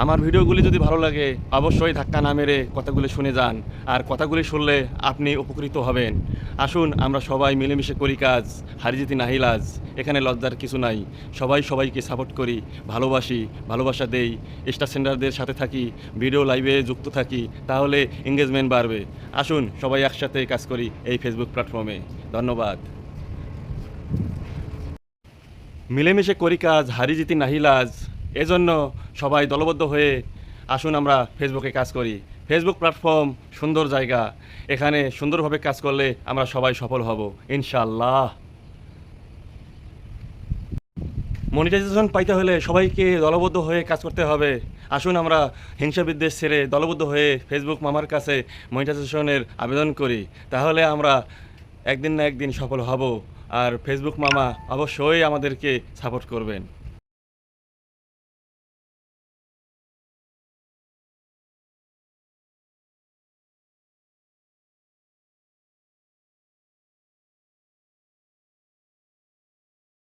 আমার ভিডিওগুলি যদি ভালো লাগে অবশ্যই ধাক্কা না মেরে কথাগুলি শুনে যান, আর কথাগুলি শুনলে আপনি উপকৃত হবেন। আসুন আমরা সবাই মিলেমিশে করি কাজ, হারিজিতি নাহিলাজ। এখানে লজ্জার কিছু নাই। সবাই সবাইকে সাপোর্ট করি, ভালোবাসি, ভালোবাসা দেই, স্টার সেন্ডারদের সাথে থাকি, ভিডিও লাইভে যুক্ত থাকি, তাহলে এঙ্গেজমেন্ট বাড়বে। আসুন সবাই একসাথে কাজ করি এই ফেসবুক প্ল্যাটফর্মে। ধন্যবাদ। মিলেমিশে করি কাজ, হারিজিতি নাহিলাজ। এজন্য সবাই দলবদ্ধ হয়ে আসুন আমরা ফেসবুকে কাজ করি। ফেসবুক প্ল্যাটফর্ম সুন্দর জায়গা, এখানে সুন্দরভাবে কাজ করলে আমরা সবাই সফল হব ইনশাআল্লাহ। মনিটাইজেশন পাইতে হলে সবাইকে দলবদ্ধ হয়ে কাজ করতে হবে। আসুন আমরা হিংসা বিদ্বেষ ছেড়ে দলবদ্ধ হয়ে ফেসবুক মামার কাছে মনিটাইজেশনের আবেদন করি, তাহলে আমরা একদিন না একদিন সফল হব। আর ফেসবুক মামা অবশ্যই আমাদেরকে সাপোর্ট করবেন।